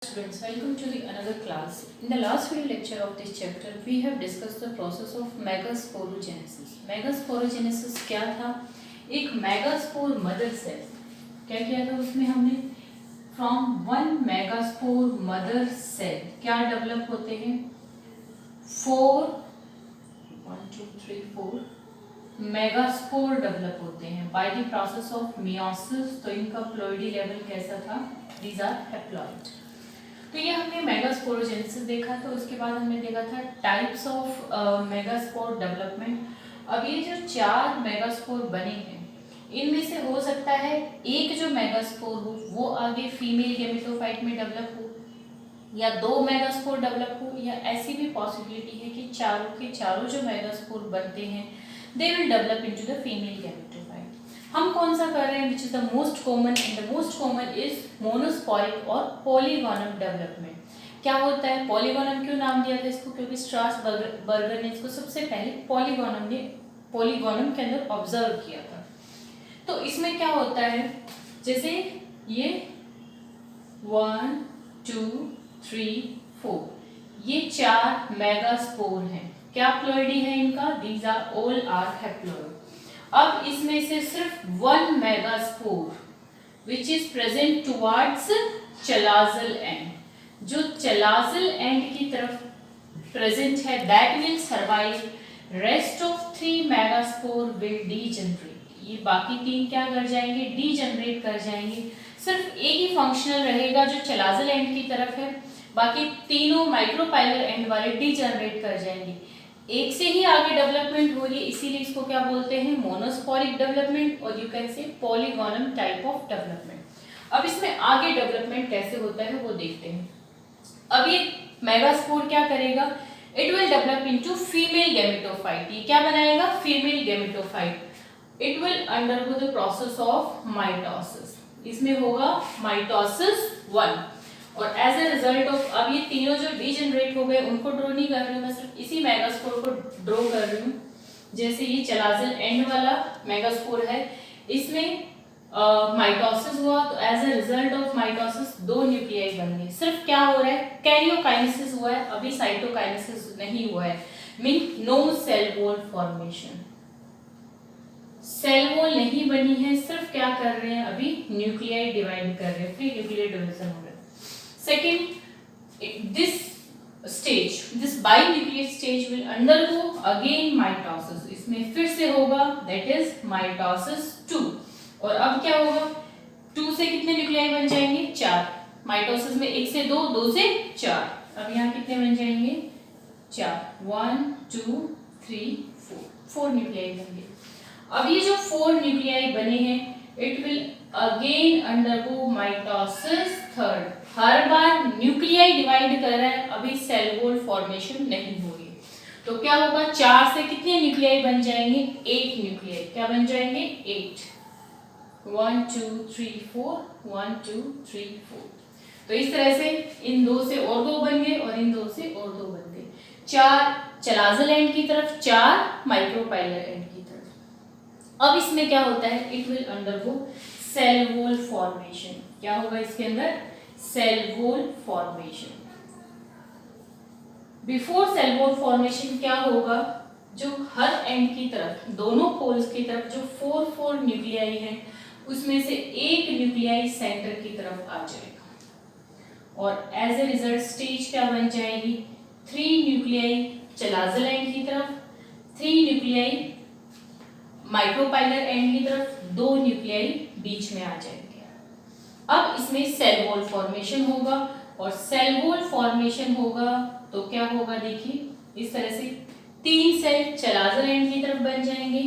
Students, welcome to the another class. In the last video lecture of this chapter, we have discussed the process of megasporogenesis. Megasporogenesis क्या था? एक megaspore mother cell क्या किया था उसमें हमने from one megaspore mother cell क्या develop होते हैं फोर मेगास्पोर डेवलप होते हैं by the process of meiosis. तो इनका प्लॉइडी लेवल कैसा था? These are haploid. तो ये हमने मेगास्पोरोजेनेसिस देखा था. उसके बाद हमने देखा था टाइप्स ऑफ मेगास्पोर डेवलपमेंट. अब ये जो 4 मेगास्पोर बने हैं इनमें से हो सकता है एक जो मेगास्पोर हो वो आगे फीमेल गैमेटोफाइट में डेवलप हो या 2 मेगास्पोर डेवलप हो या ऐसी भी पॉसिबिलिटी है कि चारों के चारों जो मेगास्पोर बनते हैं they will develop into the female gametophyte. हम कौन सा कर रहे हैं which is the most common and the most common is monosporic और पॉलीगोनम डेवलपमेंट. क्या होता है? पॉलीगोनम क्यों नाम दिया था इसको? क्योंकि स्ट्रासबर्गर ने इसको सबसे पहले पॉलीगोनम के अंदर ऑब्जर्व किया था. तो इसमें क्या होता है जैसे ये 1 2 3 4 ये 4 मेगास्पोर हैं. क्या प्लॉइडी है इनका? These are all are haploid. अब इसमें से सिर्फ 1 megaspore which is present towards chalazal end, जो चलाजल एंड की तरफ प्रेजेंट है that will survive. Rest of 3 megaspore will degenerate. ये बाकी 3 क्या कर जाएंगे? डीजनरेट कर जाएंगे. सिर्फ एक ही फंक्शनल रहेगा जो चलाजल एंड की तरफ है, बाकी तीनों माइक्रोपाइलर एंड वाले डीजनरेट कर जाएंगे. एक से ही आगे डेवलपमेंट हो रही है इसीलिए इसको क्या बोलते हैं? मोनोस्पोरिक डेवलपमेंट और you can say polygonum type of development. अब इसमें आगे डेवलपमेंट कैसे होता है वो देखते हैं. अब ये मेगास्पोर क्या करेगा? It will develop into female gametophyte. ये क्या बनाएगा? Female gametophyte. It will undergo the process of mitosis. इसमें होगा माइटोसिस 1 और एज ए रिजल्ट ऑफ अब ये तीनों जो डीजनरेट हो गए उनको ड्रॉ नहीं कर रही हूँ, मैं सिर्फ इसी मेगास्पोर को ड्रॉ कर रही हूँ. जैसे ये चलाजल एंड वाला मेगास्पोर है इसमें माइटोसिस हुआ तो as a result of mitosis 2 nuclei बन गए. सिर्फ क्या हो रहा है? कैरियोकाइनेसिस हुआ है, अभी साइटोकाइनेसिस नहीं हुआ है. Mean no cell wall formation. Cell wall नहीं बनी है, सिर्फ क्या कर रहे हैं? अभी न्यूक्लियाई डिवाइड कर रहे हैं, फ्री न्यूक्लियर डिवीजन हो रहा है. Second, this binucleate stage will undergo again mitosis. इसमें फिर से होगा that is mitosis 2. और अब क्या होगा? 2 से कितने न्यूक्लियाई बन जाएंगे? 4. माइटोसिस में 1 से 2, 2 से 4. अब यहाँ कितने बन जाएंगे? 4. 1 2 3 4 न्यूक्लियाई बनेंगे. अब ये जो 4 न्यूक्लियाई बने हैं it will again undergo mitosis 3rd. Her bar nuclei divide कर रहा है, अभी सेल वॉल फॉर्मेशन नहीं हो रही. तो क्या होगा? 4 से कितने न्यूक्लियाई बन जाएंगे? 8 न्यूक्लियाई. क्या बन जाएंगे? 8. 1 2 3 4 1 2 3 4. तो इस तरह से इन 2 से और 2 बन गए और इन 2 से और 2 बन गए. 4 चलाजल एंड की तरफ, 4 माइक्रोपाइलर एंड की तरफ. अब इसमें क्या होता है? It will undergo cell wall formation. क्या होगा इसके अंदर? Cell wall formation. Before cell wall formation क्या होगा? जो हर एंड की तरफ, दोनों पोल्स की तरफ जो 4 न्यूक्लियाई हैं उसमें से एक न्यूक्लियाई सेंटर की तरफ आ जाएगा और एज ए रिजल्ट स्टेज क्या बन जाएगी? 3 न्यूक्लियाई चलाजल एंड की तरफ, 3 न्यूक्लियाई माइक्रोपाइलर एंड की तरफ, 2 न्यूक्लियाई बीच में आ जाएंगे. अब इसमें सेल वॉल फॉर्मेशन होगा और सेल वॉल फॉर्मेशन होगा तो क्या होगा? देखिए इस तरह से 3 सेल चलाजल एंड की तरफ बन जाएंगे,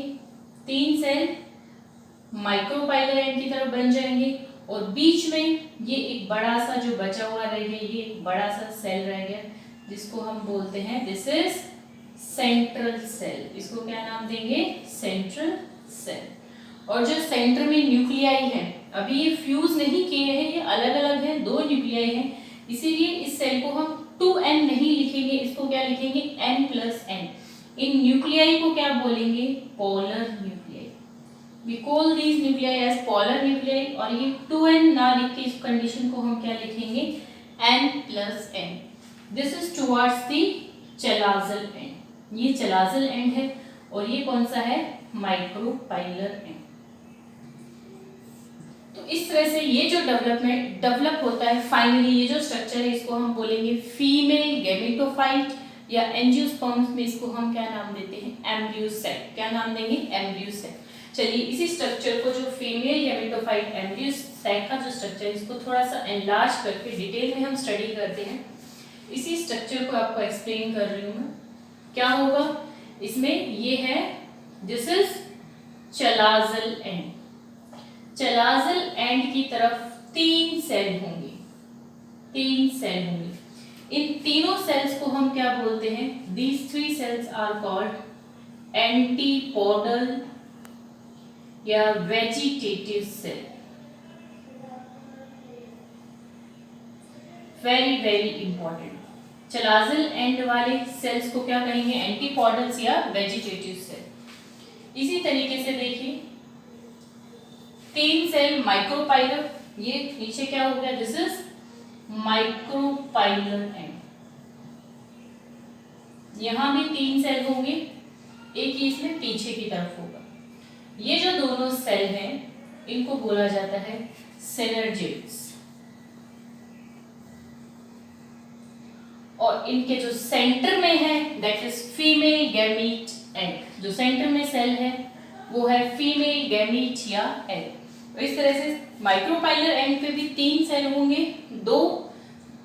3 सेल माइक्रोपाइलर एंड की तरफ बन जाएंगे और बीच में ये एक बड़ा सा जो बचा हुआ रह गया, ये एक बड़ा सा सेल रह गया जिसको हम बोलते हैं दिस इज सेंट्रल सेल. इसको क्या नाम देंगे? Central cell. और जो सेंटर में न्यूक्लियाई है अभी ये फ्यूज नहीं किए हैं, ये अलग अलग हैं, 2 न्यूक्लियाई हैं, इसीलिए इस सेल को हम 2n नहीं लिखेंगे, इसको क्या लिखेंगे? n+n. इन न्यूक्लियाई को क्या बोलेंगे? Polar nuclei. We call these nuclei as polar nuclei. और ये 2n ना लिख के इस कंडीशन को हम क्या लिखेंगे? N+N. This is towards the chalazal end. ये चलाजल एंड है और ये कौन सा है, माइक्रोपाइलर एंड. तो इस तरह से ये जो डेवलप होता है फाइनली, ये जो स्ट्रक्चर है इसको हम बोलेंगे फीमेल गैमेटोफाइट या एंजियोस्पर्म्स में इसको हम क्या नाम देते हैं, एम्ब्रियोसेक. क्या नाम देंगे, एम्ब्रियोसेक. चलिए इसी स्ट्रक्चर को जो फीमेल गैमेटोफाइट एम्ब्रियोसेक का जो स्ट्रक्चर है इसको थोड़ा सा एनलार्ज करके डिटेल में हम स्टडी करते हैं. इसी स्ट्रक्चर को आपको एक्सप्लेन कर रही हूँ मैं. क्या होगा इसमें, ये है this is chalazal end. चलाजल end की तरफ 3 सेल होंगे, 3 सेल होंगे. इन तीनों सेल्स को हम क्या बोलते हैं, these 3 cells are called antipodal या vegetative cell. Very very important. Chalazal and वाले सेल्स को क्या कहेंगे, एंटीपोडल्स या वेजिटेटिव सेल. इसी तरीके से देखिए 3 सेल माइक्रोपाइलर, ये नीचे क्या हो गया, दिस इज माइक्रोपाइलर एंड. यहां भी 3 सेल होंगे, एक ही इसमें पीछे की तरफ होगा. ये जो दोनों सेल हैं इनको बोला जाता है सिनर्जिड्स. और इनके जो सेंटर में है that is female gamete egg. जो सेंटर में सेल है वो है फीमेल गैमीट या एग. तो इस तरह से माइक्रोपाइलर एंड पे भी 3 सेल होंगे, 2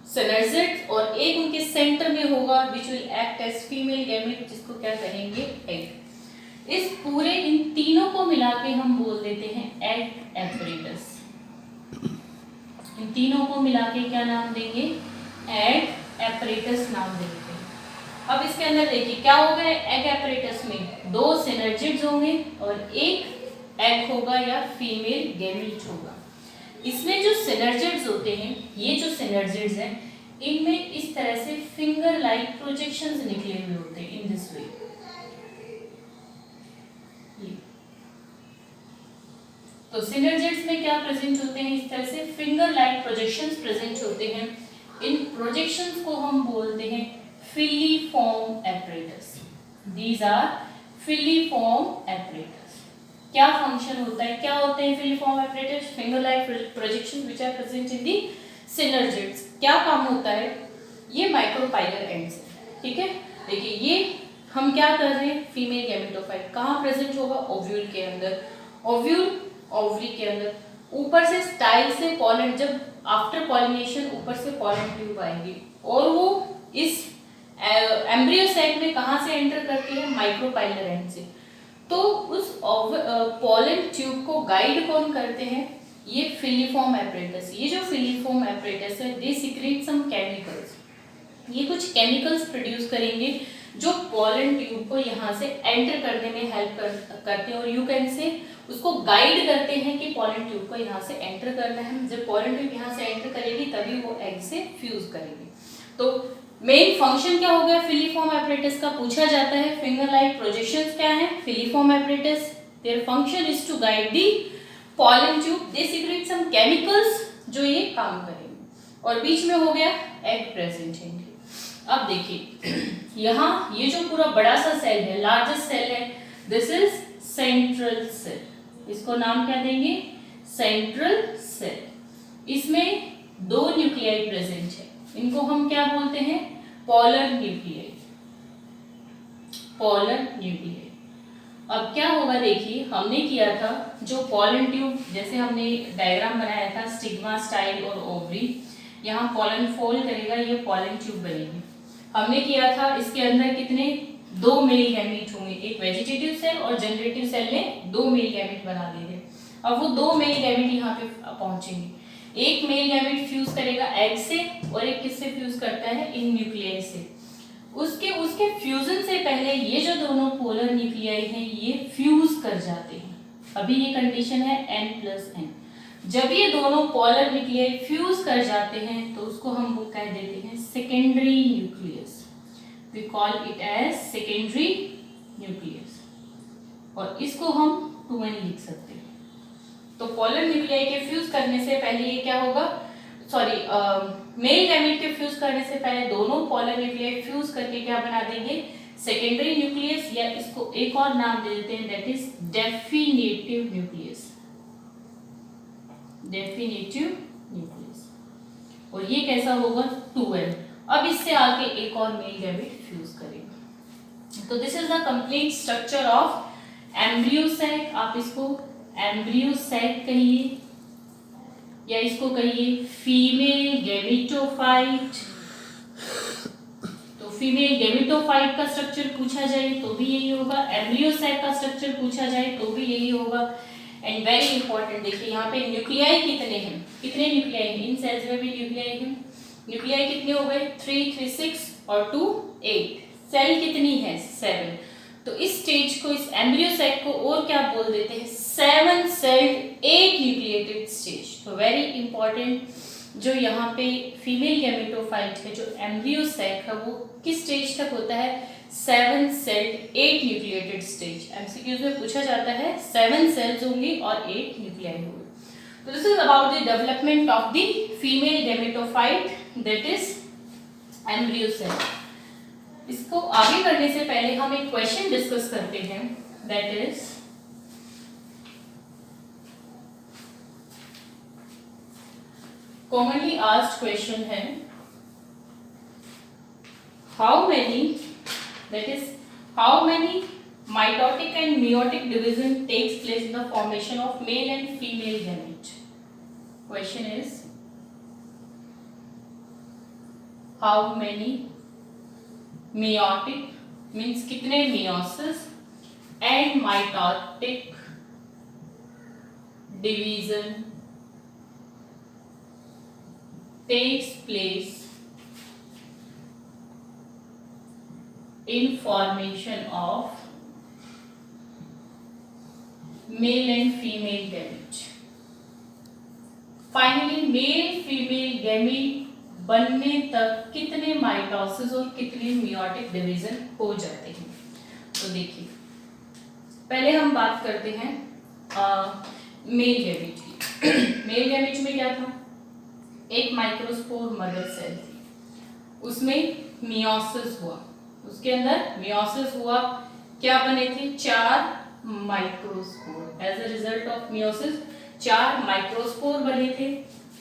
सिनर्जिड्स और एक उनके सेंटर में होगा which will act as female gamete, जिसको क्या कहेंगे, एग. इस पूरे इन तीनों को मिला के हम बोल देते हैं एग एपरेटस. इन तीनों को मिला के क्या नाम देंगे, एग एपरेटस नाम देते हैं. अब इसके अंदर देखिए क्या होगा, एग एपरेटस में 2 सिनर्जिड्स होंगे और एक एग होगा या फीमेल गैमीट होगा. इसमें जो सिनर्जिड्स होते हैं, ये जो सिनर्जिड्स हैं इनमें इस तरह से फिंगर लाइक प्रोजेक्शंस निकले हुए होते हैं इन दिस वे. तो सिनर्जिड्स में क्या प्रेजेंट होते हैं, इस तरह से फिंगर लाइक प्रोजेक्शंस प्रेजेंट होते हैं. इन प्रोजेक्शंस को हम बोलते हैं filiform apparatus. These are filiform apparatus. क्या फंक्शन होता है, क्या होते हैं filiform apparatus, finger like projections which are present in the synergids. क्या काम होता है, ये माइक्रोपाइलर एंड्स है. ठीक है, देखिए ये हम क्या कर रहे हैं, फीमेल गैमेटोफाइट कहाँ प्रेजेंट होगा, ओव्यूल के अंदर. ओव्यूल ओवरी के अंदर. ऊपर से स्टाइल से पॉलन, जब आफ्टर पॉलिनेशन ऊपर से पॉलन ट्यूब आएगी और वो इस एम्ब्रियोसैक में कहाँ से एंटर करती है, माइक्रोपाइलर एंड से. तो उस पॉलन ट्यूब को गाइड कौन करते हैं, ये फिलीफॉर्म एपरेटस. ये जो फिलीफॉर्म एपरेटस है दे सीक्रेट सम केमिकल्स. ये कुछ केमिकल्स प्रोड्यूस करेंगे जो पॉलन ट्यूब को यहाँ से एंटर करने में हेल्प करते हैं और यू कैन से उसको गाइड करते हैं कि पॉलन ट्यूब को यहाँ से एंटर करना है. जब पॉलन ट्यूब यहाँ से एंटर करेगी तभी वो एग से फ्यूज करेगी. तो मेन फंक्शन क्या हो गया फिलीफॉर्म एपरेटस का, पूछा जाता है फिंगर लाइक प्रोजेक्शंस क्या है filiform apparatus. Their function is to guide the pollen tube. They secrete some chemicals जो ये काम करेंगे. और बीच में हो गया एग प्रेजेंट है. अब देखिए यहाँ ये जो पूरा बड़ा सा सेल है, लार्जेस्ट सेल है, दिस इज सेंट्रल सेल. इसको नाम क्या देंगे, सेंट्रल सेल. इसमें 2 न्यूक्लियाई प्रेजेंट है. इनको हम क्या बोलते हैं, पोलर न्यूक्लियाई. Polar nuclei. अब क्या होगा देखिए, हमने किया था जो पॉलन ट्यूब, जैसे हमने डायग्राम बनाया था स्टिग्मा, स्टाइल और ओवरी. यहाँ पॉलन फोल्ड करेगा, ये पॉलन ट्यूब बनेगी. हमने किया था इसके अंदर कितने, 2 मेल गैमीट होंगे. एक वेजिटेटिव सेल और जनरेटिव सेल ने 2 मेल गैमीट बना दिए थे. अब वो 2 मेल गैमीट यहाँ पे पहुंचेंगे. एक मेल गैमीट फ्यूज करेगा एग से और एक किससे फ्यूज करता है, इन न्यूक्लियाई से. उसके फ्यूजन से पहले ये जो दोनों पोलर न्यूक्लियाई हैं ये फ्यूज कर जाते हैं. अभी ये कंडीशन है N+N. जब ये दोनों पोलर न्यूक्लियाई फ्यूज कर जाते हैं तो उसको हम वो कह देते हैं secondary nucleus. We call it as secondary nucleus. और इसको हम 2N लिख सकते हैं. तो पोलर न्यूक्लियाई के फ्यूज करने से पहले ये क्या होगा, सॉरी मेल गैमेट के फ्यूज करने से पहले दोनों पोलर न्यूक्लियाई फ्यूज करके क्या बना देंगे, सेकेंडरी न्यूक्लियस, या इसको एक और नाम दे देते हैं, that is definitive nucleus, definitive nucleus. और ये कैसा होगा, 2n। अब इससे आगे एक और मेल गैमेट फ्यूज करेगा। तो this is the complete structure of embryo sac. आप इसको एम्ब्रियो सैक कहिए या इसको कहिए फीमेल गैमेटोफाइट। तो फीमेल गैमेटोफाइट का स्ट्रक्चर पूछा जाए तो भी यही होगा, एम्ब्रियो सैक का स्ट्रक्चर पूछा जाए तो भी यही होगा। एंड वेरी इंपॉर्टेंट, देखिए यहाँ पे न्यूक्लियाई कितने हैं, कितने न्यूक्लियाई हैं, इन सेल्स में भी न्यूक्लियाई हैं। न्यूक्लियाई कितने हो गए, 3 3 6 और 2 8। सेल कितनी है, 7। तो इस स्टेज को, इस एम्ब्रियो सैक को और क्या बोल देते हैं, 7 सेल्ड 8 न्यूक्लिएटेड स्टेज। तो वेरी इंपॉर्टेंट, जो यहाँ पे फीमेल गैमेटोफाइट है, जो एम्ब्रियो सैक है, वो किस स्टेज तक होता है, 7 सेल्ड 8 न्यूक्लिएटेड स्टेज। एमसीक्यूज में पूछा जाता है, 7 सेल्स होंगे और 8 न्यूक्लियाई होंगे। तो this is about the development of the female gametophyte, that is embryo sac. इसको आगे करने से पहले हम एक क्वेश्चन डिस्कस करते हैं, that is commonly asked question है, how many mitotic and meiotic division takes place in the formation of male and female gamete? Question is, how many meiotic means कितने meiosis and mitotic division takes place in formation of male and female gamete. Finally, male female gamete बनने तक कितने mitosis और कितने meiotic division हो जाते हैं। तो देखिए, पहले हम बात करते हैं मेल गैमेट की। मेल गैमेट में क्या था, एक माइक्रोस्पोर मदर सेल थी, उसमें मियोसिस हुआ, उसके अंदर मियोसिस हुआ, क्या बने थे, 4 microspore. As a result of meiosis 4 microspore बने थे।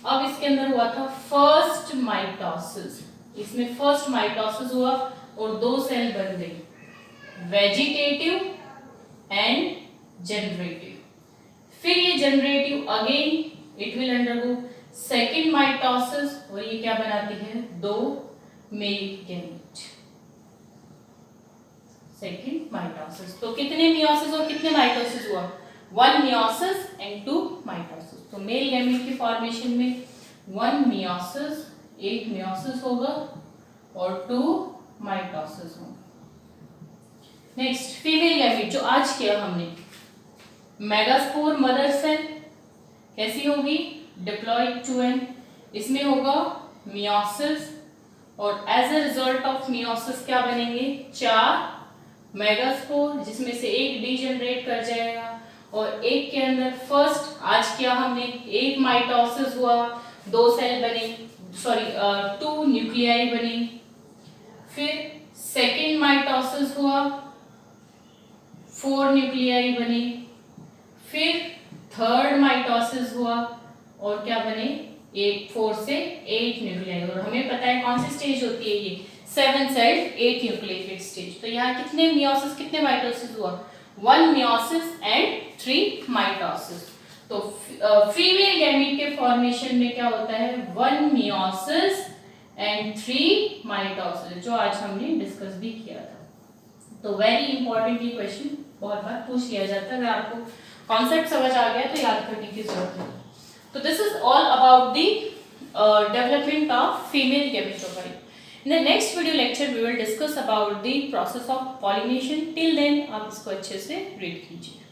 अब इसके अंदर हुआ था फर्स्ट माइटोसिस, इसमें फर्स्ट माइटोसिस हुआ और 2 सेल बन गई, वेजिटेटिव एंड जनरेटिव। फिर ये generative again it will undergo second mitosis और ये क्या बनाती है, 2 मेल गैमेट, सेकेंड माइटोसिस। तो कितने मियोसिस और कितने माइटोसिस हुआ, 1 मियोसिस एंड 2 माइटोसिस। तो मेल गैमेट की फॉर्मेशन में 1 मियोसिस, 8 मियोसिस होगा और 2 माइटोसिस होगा। नेक्स्ट फीमेल गैमेट, जो आज किया हमने, मेगास्पोर मदर सेल कैसी होगी, डिप्लॉइड 2n, इसमें होगा मियोसिस और as a result of meiosis क्या बनेंगे, 4 मेगास्पोर, जिसमें से एक डीजनरेट कर जाएगा और एक के अंदर फर्स्ट आज किया हमने, एक माइटोसिस हुआ, 2 सेल बने, सॉरी 2 न्यूक्लियाई बने। फिर सेकेंड माइटोसिस हुआ, 4 न्यूक्लियाई बने। फिर थर्ड माइटोसिस हुआ और क्या बने, 4 से 8 न्यूक्लियाई। और हमें पता है कौन सी स्टेज होती है ये, 7 सेल्ड 8 न्यूक्लिएटेड स्टेज। तो यहाँ कितने मियोसिस कितने माइटोसिस हुआ, 1 मियोसिस एंड 3 माइटोसिस। तो फीमेल गैमेट के फॉर्मेशन में क्या होता है, 1 मियोसिस एंड 3 माइटोसिस, जो आज हमने डिस्कस भी किया था। तो वेरी इंपॉर्टेंट ये क्वेश्चन बहुत बार पूछ लिया जाता है, अगर आपको कॉन्सेप्ट समझ आ गया तो याद करने की जरूरत है। तो this is all about the development of female gametophyte. In the next video lecture we will discuss about the process of pollination. Till then आप इसको अच्छे से read कीजिए।